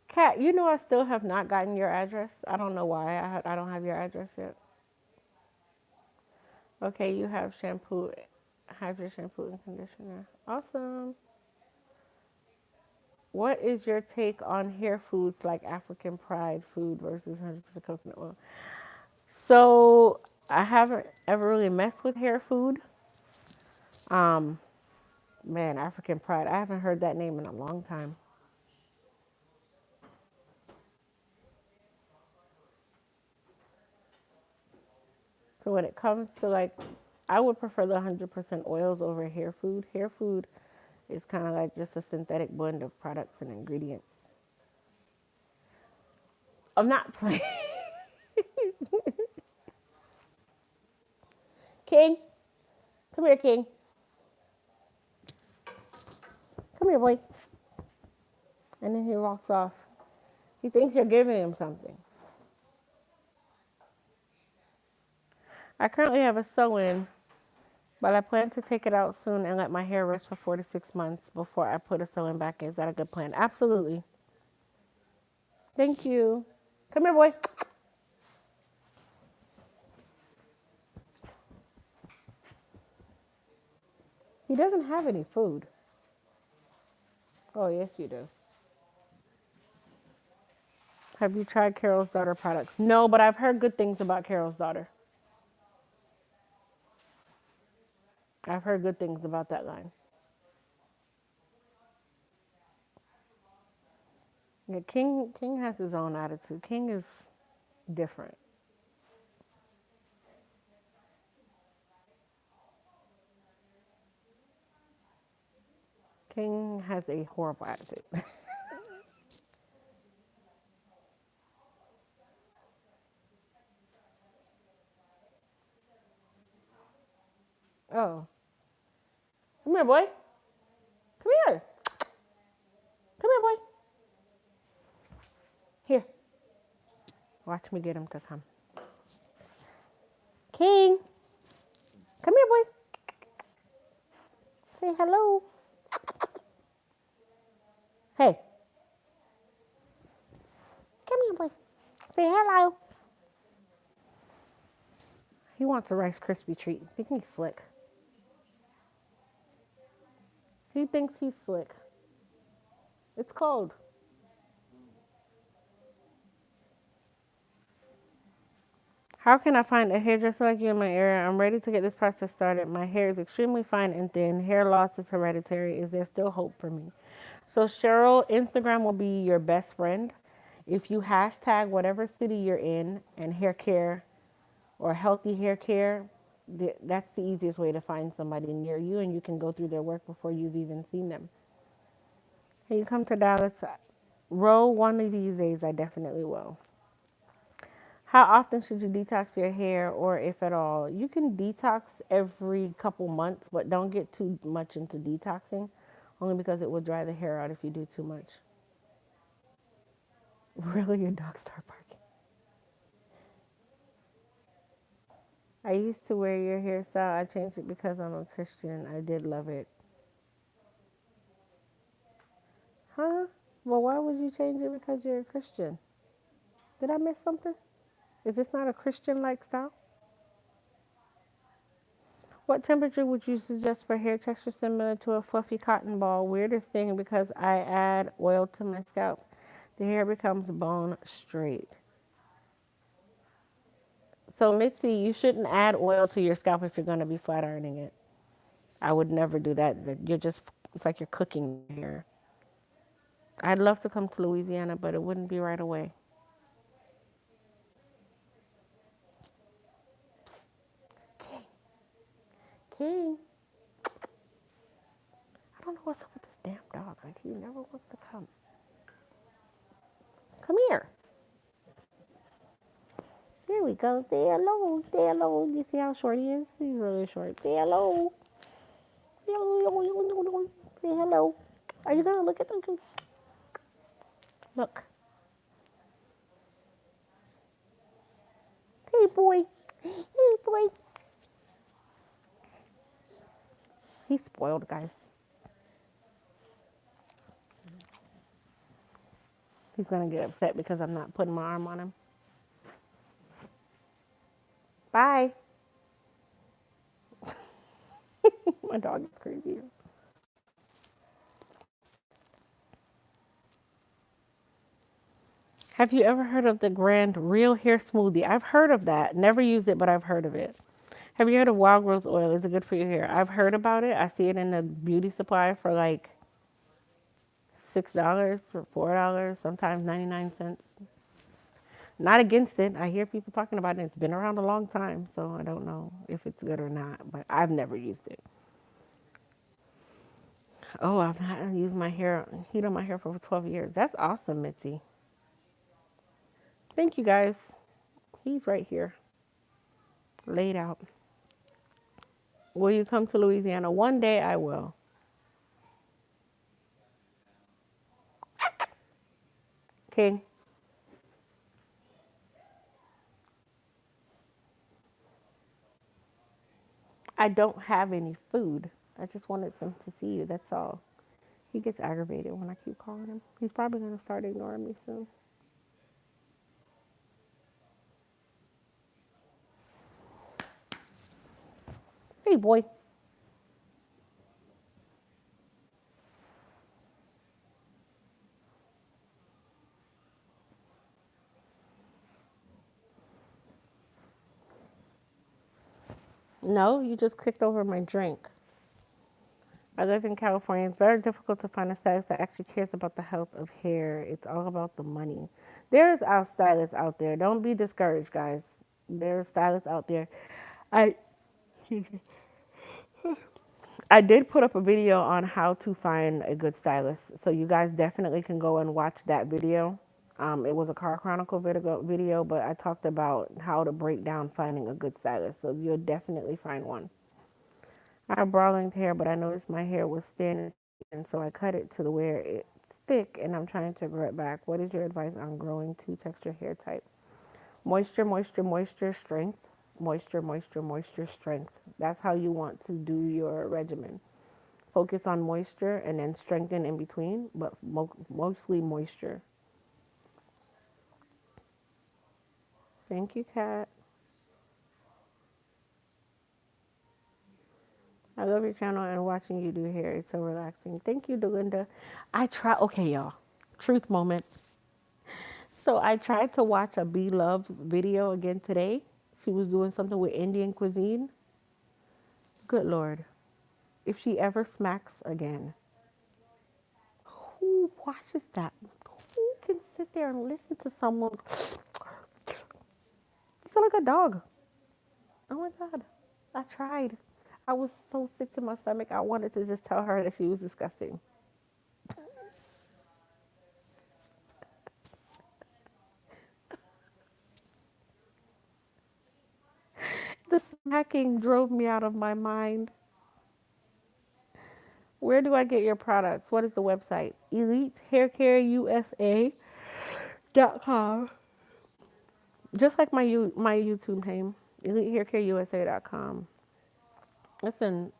Kat, you know I still have not gotten your address. I don't know why. I don't have your address yet. Okay, you have shampoo. Have your shampoo and conditioner. Awesome. What is your take on hair foods like African Pride food versus 100% coconut oil? So I haven't ever really messed with hair food. Um, Man, African Pride. I haven't heard that name in a long time. So when it comes to like, I would prefer the 100% oils over hair food. Hair food is kind of like just a synthetic blend of products and ingredients. I'm not playing. King, come here, King. Come here, boy. And then he walks off. He thinks you're giving him something. I currently have a sew-in, but I plan to take it out soon and let my hair rest for 4 to 6 months before I put a sew-in back in. Is that a good plan? Absolutely. Thank you. Come here, boy. He doesn't have any food. Oh, yes, you do. Have you tried Carol's Daughter products? No, but I've heard good things about Carol's Daughter. I've heard good things about that line. Yeah, King has his own attitude. King is different. King has a horrible attitude. Oh, come here, boy. Come here. Come here, boy. Here. Watch me get him to come. King, come here, boy. Say hello. Hey, come here, boy. Say hello. He wants a Rice Krispie treat. I think he's slick. He thinks he's slick. It's cold. How can I find a hairdresser like you in my area? I'm ready to get this process started. My hair is extremely fine and thin. Hair loss is hereditary. Is there still hope for me? So, Cheryl, Instagram will be your best friend. If you hashtag whatever city you're in and hair care or healthy hair care, that's the easiest way to find somebody near you, and you can go through their work before you've even seen them. Can you come to Dallas? Roll one of these days, I definitely will. How often should you detox your hair, or if at all? You can detox every couple months, but don't get too much into detoxing, only because it will dry the hair out if you do too much. Really, your dog start barking. I used to wear your hairstyle. I changed it because I'm a Christian. I did love it. Huh? Well, why would you change it because you're a Christian? Did I miss something? Is this not a Christian like style? What temperature would you suggest for hair texture similar to a fluffy cotton ball? Weirdest thing because I add oil to my scalp. The hair becomes bone straight. So, Mitzi, you shouldn't add oil to your scalp if you're going to be flat ironing it. I would never do that. You're just, it's like you're cooking hair. I'd love to come to Louisiana, but it wouldn't be right away. King, King. I don't know what's up with this damn dog. Like, he never wants to come. Come here. There we go. Say hello. Say hello. You see how short he is? He's really short. Say hello. Say hello. Are you gonna look at them? Look. Hey boy. Hey boy. He's spoiled, guys. He's gonna get upset because I'm not putting my arm on him. Bye. My dog is crazy. Have you ever heard of the Grand Real Hair Smoothie? I've heard of that. Never used it, but I've heard of it. Have you heard of Wild Growth Oil? Is it good for your hair? I've heard about it. I see it in the beauty supply for like $6 or $4, sometimes 99 cents. Not against it. I hear people talking about it. It's been around a long time, so I don't know if it's good or not, but I've never used it. Oh, I've not used my hair, heat on my hair for 12 years. That's awesome, Mitzi. Thank you guys. He's right here, laid out. Will you come to Louisiana? One day I will. King, I don't have any food. I just wanted some to see you. That's all. He gets aggravated when I keep calling him. He's probably going to start ignoring me soon. Hey, boy. No, you just kicked over my drink. I live in California. It's very difficult to find a stylist that actually cares about the health of hair. It's all about the money. There's our stylists out there. Don't be discouraged, guys. There's stylists out there. I I did put up a video on how to find a good stylist, so you guys definitely can go and watch that video. It was a car chronicle video, but I talked about how to break down finding a good stylist, so you'll definitely find one. I have broad length hair, but I noticed my hair was thin, and so I cut it to the where it's thick, and I'm trying to grow it back. What is your advice on growing two texture hair type? Moisture, moisture, moisture, strength. Moisture, moisture, moisture, strength. That's how you want to do your regimen. Focus on moisture and then strengthen in between, but mostly moisture. Thank you, Kat. I love your channel and watching you do hair. It's so relaxing. Thank you, Delinda. I try. Okay, y'all. Truth moment. So I tried to watch a B Love's video again today. She was doing something with Indian cuisine. Good Lord. If she ever smacks again, who watches that? Who can sit there and listen to someone? You sound like a dog. Oh my God. I tried. I was so sick to my stomach. I wanted to just tell her that she was disgusting. The smacking drove me out of my mind. Where do I get your products? What is the website? EliteHairCareUSA.com. Just like my YouTube name, EliteHairCareUSA.com. Listen,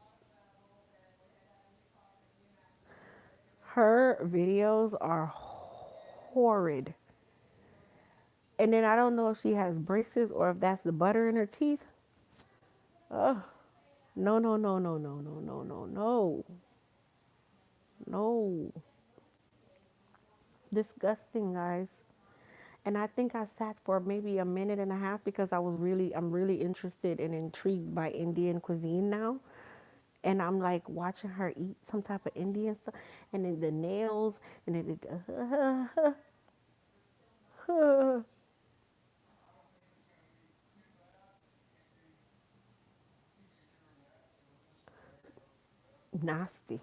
her videos are horrid. And then I don't know if she has braces or if that's the butter in her teeth. Oh, no, no, no, no, no, no, no, no, no, no. Disgusting, guys. And I think I sat for maybe a minute and a half because I'm really interested and intrigued by Indian cuisine now. And I'm like watching her eat some type of Indian stuff, and then the nails, and then nasty.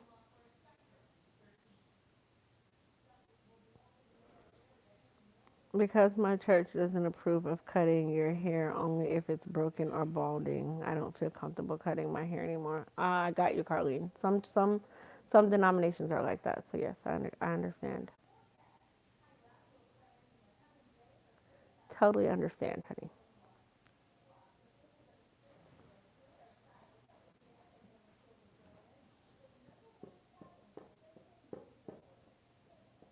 Because my church doesn't approve of cutting your hair only if it's broken or balding. I don't feel comfortable cutting my hair anymore. I got you, Carlene. Some denominations are like that. So yes, I understand. Totally understand, honey.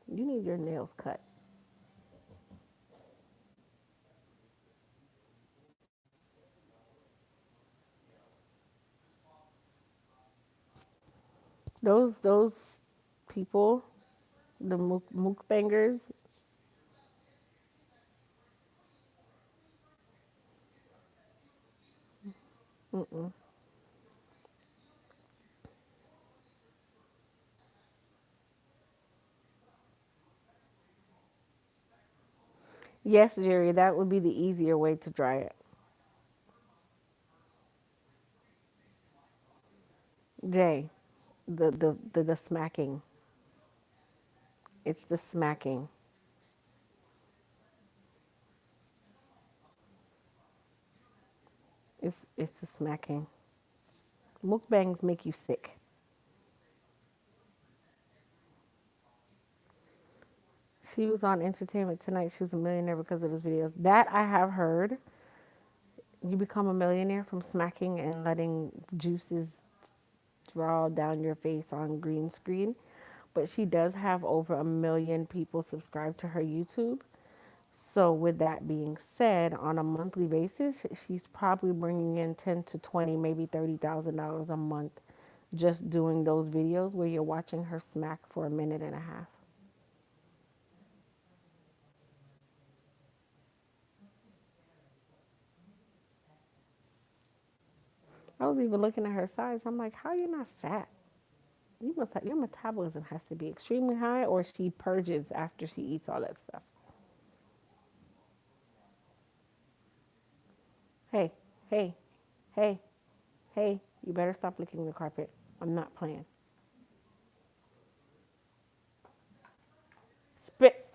You need your nails cut. Those people, the mukbangers. Mm-mm. Yes, Jerry, that would be the easier way to dry it. Jay, the smacking. It's the smacking. It's the smacking. Mukbangs make you sick. She was on Entertainment Tonight. She was a millionaire because of his videos. That I have heard. You become a millionaire from smacking and letting juices draw down your face on green screen. But she does have over 1 million people subscribed to her YouTube. So with that being said, on a monthly basis, she's probably bringing in 10 to 20, maybe $30,000 a month, just doing those videos where you're watching her smack for a minute and a half. I was even looking at her size. I'm like, how are you not fat? You must have, your metabolism has to be extremely high, or she purges after she eats all that stuff. Hey, hey, hey, hey, you better stop licking the carpet. I'm not playing. Spit,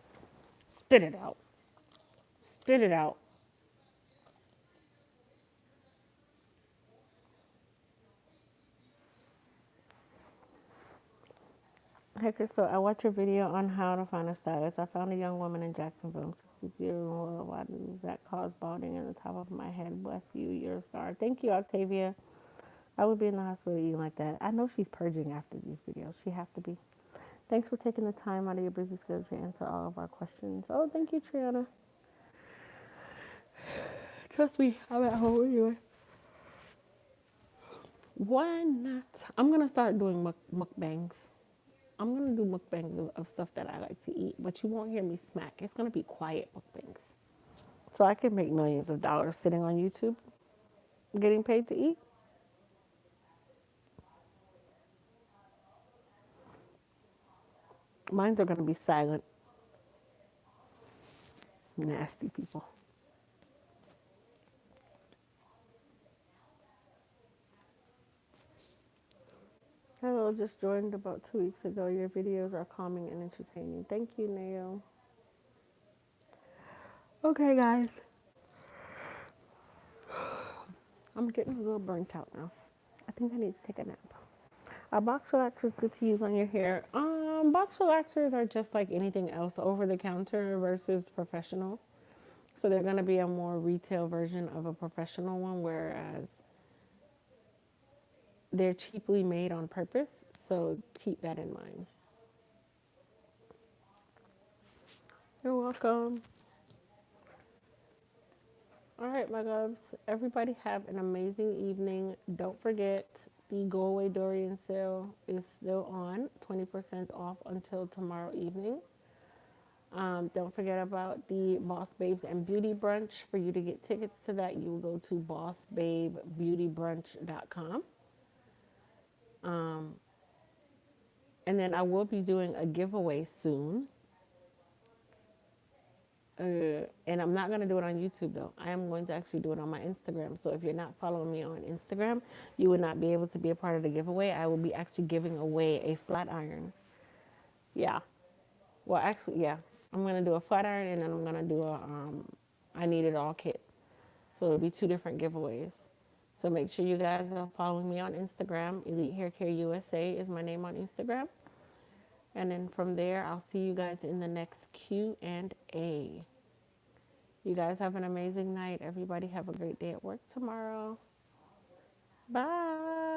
spit it out. Spit it out. Hey, Crystal, I watched your video on how to find a stylist. I found a young woman in Jacksonville. I'm 62 years old. Why does that cause balding in the top of my head? Bless you. You're a star. Thank you, Octavia. I would be in the hospital eating like that. I know she's purging after these videos. She have to be. Thanks for taking the time out of your busy schedule to answer all of our questions. Oh, thank you, Triana. Trust me, I'm at home anyway. Why not? I'm gonna start doing mukbangs. I'm gonna do mukbangs of stuff that I like to eat, but you won't hear me smack. It's gonna be quiet mukbangs, so I can make millions of dollars sitting on YouTube, getting paid to eat. Mines are gonna be silent, nasty people. Hello, just joined about 2 weeks ago. Your videos are calming and entertaining. Thank you, Nayo. Okay, guys, I'm getting a little burnt out now. I think I need to take a nap. A box relaxer is good to use on your hair. Box relaxers are just like anything else over the counter versus professional. So they're going to be a more retail version of a professional one, whereas they're cheaply made on purpose. So keep that in mind. You're welcome. All right, my loves. Everybody have an amazing evening. Don't forget the Go Away Dorian sale is still on, 20% off until tomorrow evening. Don't forget about the Boss Babes and Beauty Brunch. For you to get tickets to that, you will go to bossbabebeautybrunch.com. Um, and then I will be doing a giveaway soon. And I'm not going to do it on YouTube though. I am going to actually do it on my Instagram. So if you're not following me on Instagram, you will not be able to be a part of the giveaway. I will be actually giving away a flat iron. Yeah. Well, actually, yeah. I'm going to do a flat iron and then I'm going to do a I Need It All kit. So it'll be two different giveaways. So make sure you guys are following me on Instagram. Elite Hair Care USA is my name on Instagram. And then from there, I'll see you guys in the next Q&A. You guys have an amazing night. Everybody have a great day at work tomorrow. Bye.